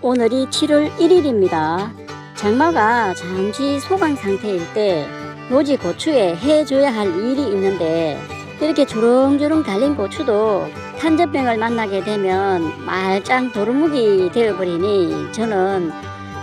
오늘이 7월 1일입니다. 장마가 잠시 소강 상태일 때 노지 고추에 해줘야 할 일이 있는데, 이렇게 주렁주렁 달린 고추도 탄저병을 만나게 되면 말짱 도루묵이 되어버리니, 저는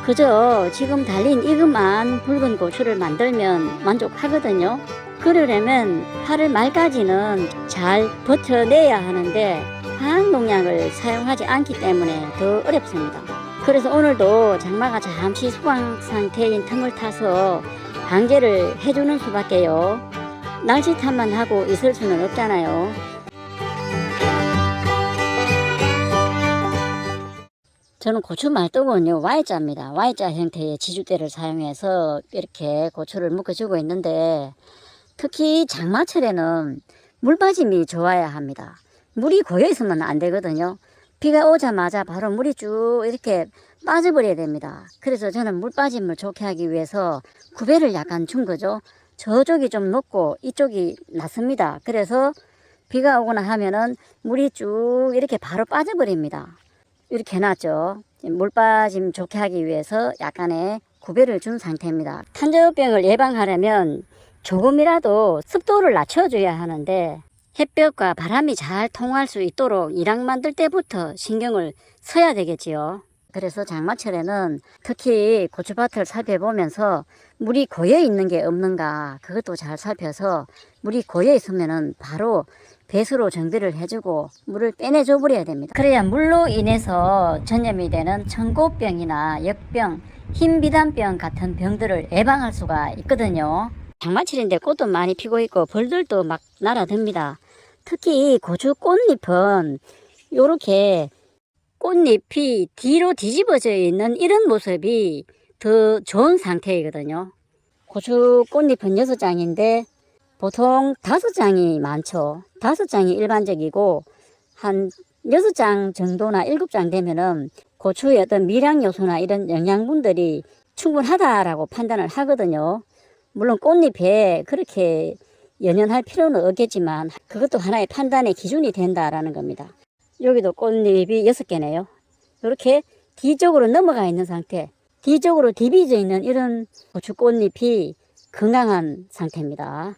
그저 지금 달린 이것만 붉은 고추를 만들면 만족하거든요. 그러려면 8월 말까지는 잘 버텨내야 하는데 화학농약을 사용하지 않기 때문에 더 어렵습니다. 그래서 오늘도 장마가 잠시 소강 상태인 틈을 타서 방제를 해주는 수밖에요. 날씨 탓만 하고 있을 수는 없잖아요. 저는 고추 말뚝은요, Y자입니다. Y자 형태의 지주대를 사용해서 이렇게 고추를 묶어주고 있는데, 특히 장마철에는 물 빠짐이 좋아야 합니다. 물이 고여 있으면 안 되거든요. 비가 오자마자 바로 물이 쭉 이렇게 빠져버려야 됩니다. 그래서 저는 물 빠짐을 좋게 하기 위해서 구배를 약간 준 거죠. 저쪽이 좀 높고 이쪽이 낮습니다. 그래서 비가 오거나 하면은 물이 쭉 이렇게 바로 빠져버립니다. 이렇게 해놨죠. 물 빠짐 좋게 하기 위해서 약간의 구배를 준 상태입니다. 탄저병을 예방하려면 조금이라도 습도를 낮춰줘야 하는데, 햇볕과 바람이 잘 통할 수 있도록 일학 만들 때부터 신경을 써야 되겠지요. 그래서 장마철에는 특히 고추밭을 살펴보면서 물이 고여 있는 게 없는가, 그것도 잘 살펴서 물이 고여 있으면은 바로 배수로 정비를 해주고 물을 빼내줘 버려야 됩니다. 그래야 물로 인해서 전염이 되는 청고병이나 역병, 흰비단병 같은 병들을 예방할 수가 있거든요. 장마철인데 꽃도 많이 피고 있고 벌들도 막 날아듭니다. 특히 고추 꽃잎은 요렇게 꽃잎이 뒤로 뒤집어져 있는 이런 모습이 더 좋은 상태이거든요. 고추 꽃잎은 6장인데 보통 5장이 많죠. 5장이 일반적이고, 한 6장 정도나 7장 되면은 고추의 어떤 미량 요소나 이런 영양분들이 충분하다라고 판단을 하거든요. 물론 꽃잎에 그렇게 연연할 필요는 없겠지만 그것도 하나의 판단의 기준이 된다라는 겁니다. 여기도 꽃잎이 6개네요. 이렇게 뒤쪽으로 넘어가 있는 상태, 뒤쪽으로 디비져 있는 이런 고추 꽃잎이 건강한 상태입니다.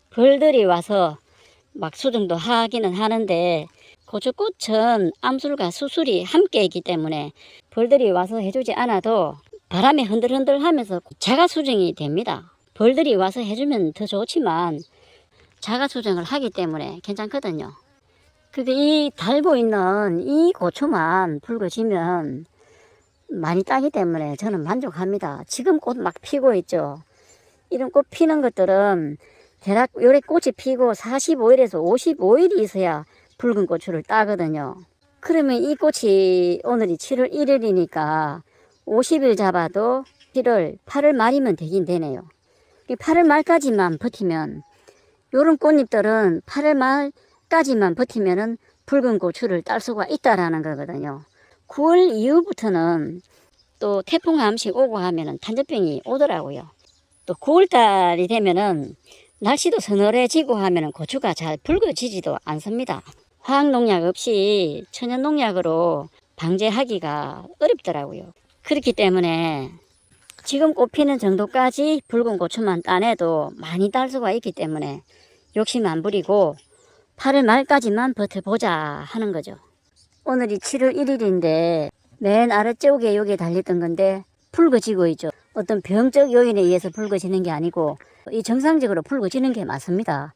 벌들이 와서 막 수정도 하기는 하는데, 고추꽃은 암술과 수술이 함께 있기 때문에 벌들이 와서 해주지 않아도 바람에 흔들흔들 하면서 자가 수정이 됩니다. 벌들이 와서 해주면 더 좋지만 자가 수정을 하기 때문에 괜찮거든요. 근데 이 달고 있는 이 고추만 붉어지면 많이 따기 때문에 저는 만족합니다. 지금 꽃 막 피고 있죠. 이런 꽃 피는 것들은 대략 요래 꽃이 피고 45일에서 55일이 있어야 붉은 고추를 따거든요. 그러면 이 꽃이 오늘이 7월 1일이니까 50일 잡아도 7월 8월 말이면 되긴 되네요. 8월 말까지만 버티면, 요런 꽃잎들은 8월 말까지만 버티면은 붉은 고추를 딸 수가 있다라는 거거든요. 9월 이후부터는 또 태풍 한 번씩 오고 하면은 탄저병이 오더라고요. 또 9월달이 되면은 날씨도 서늘해지고 하면은 고추가 잘 붉어지지도 않습니다. 화학농약 없이 천연농약으로 방제하기가 어렵더라고요. 그렇기 때문에 지금 꽃피는 정도까지 붉은 고추만 따내도 많이 딸 수가 있기 때문에 욕심 안 부리고 8월 말까지만 버텨보자 하는 거죠. 오늘이 7월 1일인데 맨 아래쪽에 여기에 달렸던 건데 붉어지고 있죠. 어떤 병적 요인에 의해서 붉어지는 게 아니고 이 정상적으로 붉어지는 게 맞습니다.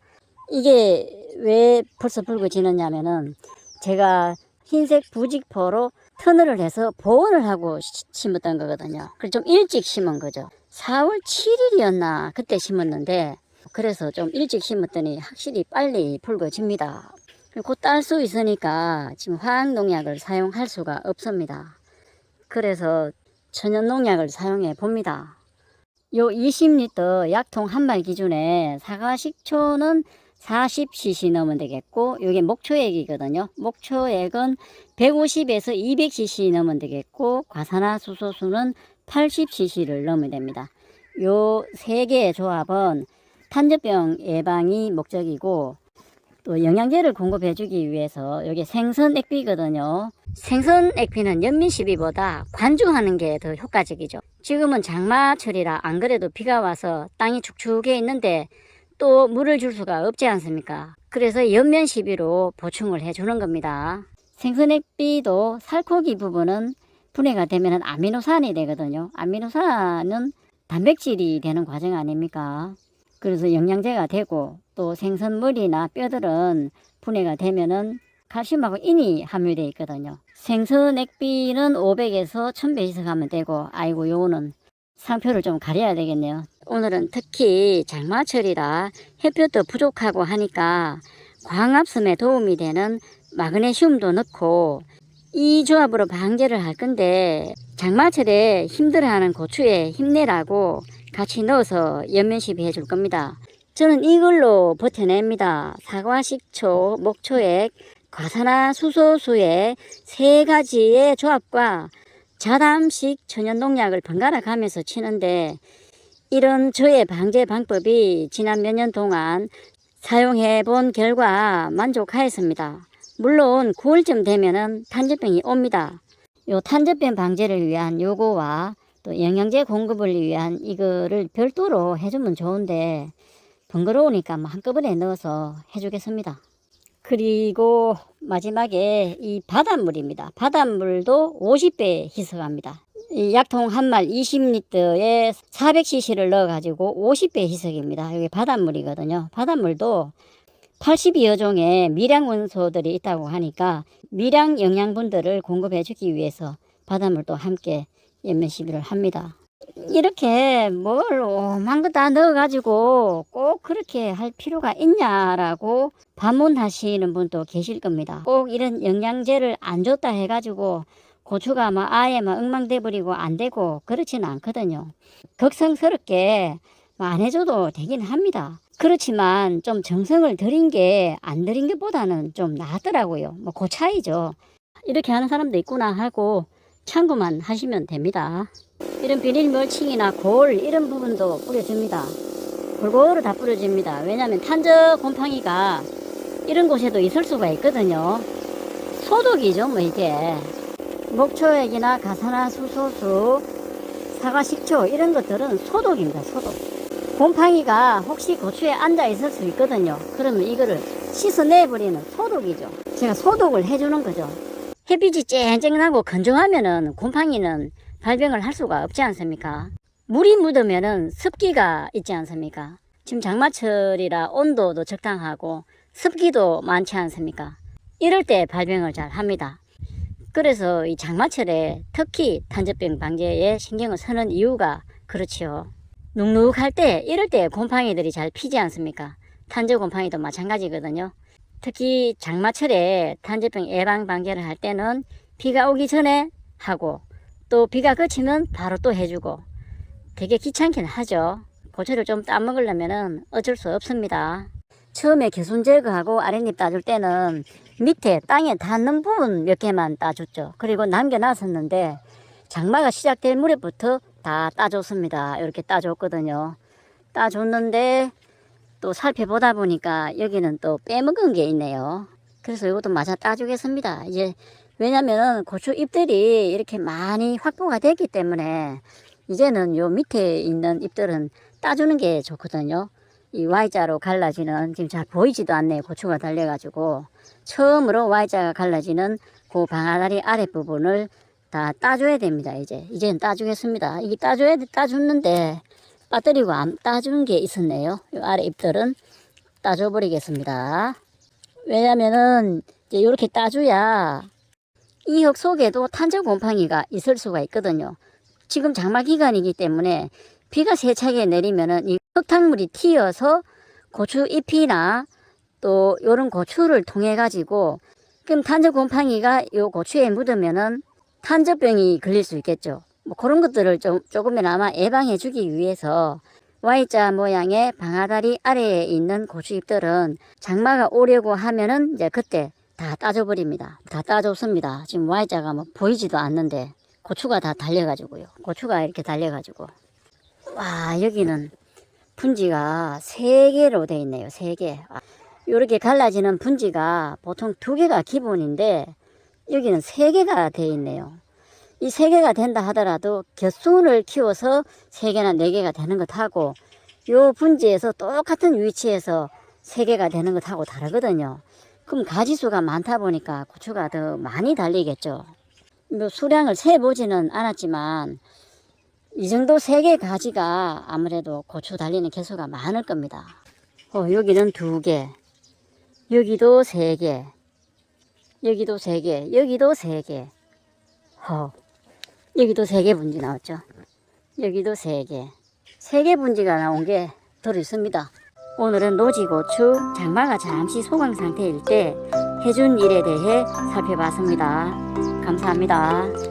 이게 왜 벌써 붉어지느냐면은 제가 흰색 부직포로 터널을 해서 보온을 하고 심었던 거거든요. 그래서 좀 일찍 심은 거죠. 4월 7일이었나 그때 심었는데, 그래서 좀 일찍 심었더니 확실히 빨리 붉어집니다. 곧 딸 수 있으니까 지금 화학농약을 사용할 수가 없습니다. 그래서 천연농약을 사용해 봅니다. 요 20리터 약통 한 말 기준에 사과식초는 40cc 넣으면 되겠고, 이게 목초액이거든요. 목초액은 150에서 200cc 넣으면 되겠고, 과산화수소수는 80cc를 넣으면 됩니다. 요 세 개의 조합은 탄저병 예방이 목적이고, 또 영양제를 공급해주기 위해서 여기 생선 액비거든요. 생선 액비는 연민 시비보다 관주하는 게 더 효과적이죠. 지금은 장마철이라 안 그래도 비가 와서 땅이 축축해 있는데 또 물을 줄 수가 없지 않습니까? 그래서 연면 시비로 보충을 해주는 겁니다. 생선 액비도 살코기 부분은 분해가 되면 아미노산이 되거든요. 아미노산은 단백질이 되는 과정 아닙니까? 그래서 영양제가 되고 또 생선머리나 뼈들은 분해가 되면은 칼슘하고 인이 함유되어 있거든요. 생선 액비는 500에서 1000배 희석하면 되고, 아이고 요거는 상표를 좀 가려야 되겠네요. 오늘은 특히 장마철이라 햇볕도 부족하고 하니까 광합성에 도움이 되는 마그네슘도 넣고 이 조합으로 방제를 할 건데, 장마철에 힘들어하는 고추에 힘내라고 같이 넣어서 연면시비 해줄 겁니다. 저는 이걸로 버텨냅니다. 사과, 식초, 목초액, 과산화수소수의 3가지의 조합과 자담식 천연농약을 번갈아 가면서 치는데, 이런 저의 방제 방법이 지난 몇 년 동안 사용해 본 결과 만족하였습니다. 물론 9월쯤 되면은 탄저병이 옵니다. 요 탄저병 방제를 위한 요거와 또 영양제 공급을 위한 이거를 별도로 해주면 좋은데 번거로우니까 한꺼번에 넣어서 해주겠습니다. 그리고 마지막에 이 바닷물입니다. 바닷물도 50배 희석합니다. 이 약통 한 말 20리터에 400cc를 넣어 가지고 50배 희석입니다. 여기 바닷물이거든요. 바닷물도 82여 종의 미량 원소들이 있다고 하니까 미량 영양분들을 공급해 주기 위해서 바닷물도 함께 연면 시비를 합니다. 이렇게 뭘 오만 거 다 넣어가지고 꼭 그렇게 할 필요가 있냐라고 반문하시는 분도 계실 겁니다. 꼭 이런 영양제를 안 줬다 해가지고 고추가 아예 엉망돼 버리고 안 되고 그렇지는 않거든요. 걱정스럽게 안 해줘도 되긴 합니다. 그렇지만 좀 정성을 들인 게 안 들인 것보다는 좀 낫더라고요. 그 차이죠. 이렇게 하는 사람도 있구나 하고 참고만 하시면 됩니다. 이런 비닐 멀칭이나 골 이런 부분도 뿌려줍니다. 골고루 다 뿌려줍니다. 왜냐하면 탄저 곰팡이가 이런 곳에도 있을 수가 있거든요. 소독이죠 이게. 목초액이나 가산화수소수, 사과식초 이런 것들은 소독입니다. 소독. 곰팡이가 혹시 고추에 앉아 있을 수 있거든요. 그러면 이거를 씻어내버리는 소독이죠. 제가 소독을 해주는 거죠. 햇빛이 쨍쨍하고 건조하면은 곰팡이는 발병을 할 수가 없지 않습니까? 물이 묻으면은 습기가 있지 않습니까? 지금 장마철이라 온도도 적당하고 습기도 많지 않습니까? 이럴 때 발병을 잘 합니다. 그래서 이 장마철에 특히 탄저병 방제에 신경을 쓰는 이유가 그렇지요. 눅눅할 때 이럴 때 곰팡이들이 잘 피지 않습니까? 탄저 곰팡이도 마찬가지거든요. 특히 장마철에 탄저병 예방 방제를 할 때는 비가 오기 전에 하고 또 비가 그치면 바로 또 해주고 되게 귀찮긴 하죠. 고추를 좀 따먹으려면 어쩔 수 없습니다. 처음에 겨순 제거하고 아랫잎 따줄 때는 밑에 땅에 닿는 부분 몇 개만 따줬죠. 그리고 남겨놨었는데 장마가 시작될 무렵부터 다 따줬습니다. 이렇게 따줬거든요. 따줬는데 또 살펴보다 보니까 여기는 또 빼먹은 게 있네요. 그래서 이것도 마저 따주겠습니다. 이제 왜냐면 고추 잎들이 이렇게 많이 확보가 됐기 때문에 이제는 요 밑에 있는 잎들은 따주는 게 좋거든요. 이 Y자로 갈라지는, 지금 잘 보이지도 않네요. 고추가 달려가지고 처음으로 Y자가 갈라지는 그 방아다리 아랫부분을 다 따줘야 됩니다. 이제는 따주겠습니다. 이게 따줬는데 빠뜨리고 안 따준 게 있었네요. 이 아래 잎들은 따줘 버리겠습니다. 왜냐면은 이제 이렇게 따줘야 이 흙 속에도 탄저 곰팡이가 있을 수가 있거든요. 지금 장마 기간이기 때문에 비가 세차게 내리면은 이 흙탕물이 튀어서 고추 잎이나 또 요런 고추를 통해 가지고 그럼 탄저 곰팡이가 요 고추에 묻으면은 탄저병이 걸릴 수 있겠죠. 그런 것들을 조금이나마 예방해 주기 위해서 Y자 모양의 방아다리 아래에 있는 고추 잎들은 장마가 오려고 하면은 이제 그때 다 따줘버립니다. 다 따줬습니다. 지금 Y자가 보이지도 않는데 고추가 다 달려가지고요. 고추가 이렇게 달려가지고 와, 여기는 분지가 3개로 되어 있네요. 3개. 이렇게 갈라지는 분지가 보통 2개가 기본인데 여기는 3개가 돼 있네요. 이 3개가 된다 하더라도 곁순을 키워서 3개나 4개가 되는 것하고 요 분지에서 똑같은 위치에서 3개가 되는 것하고 다르거든요. 그럼 가지수가 많다 보니까 고추가 더 많이 달리겠죠. 뭐 수량을 세보지는 않았지만 이 정도 3개 가지가 아무래도 고추 달리는 개수가 많을 겁니다. 여기는 2개, 여기도 3개, 여기도 3개, 여기도 3개, 여기도 3개 분지 나왔죠. 여기도 3개, 3개 분지가 나온 게 들어 있습니다. 오늘은 노지고추 장마가 잠시 소강 상태일 때 해준 일에 대해 살펴봤습니다. 감사합니다.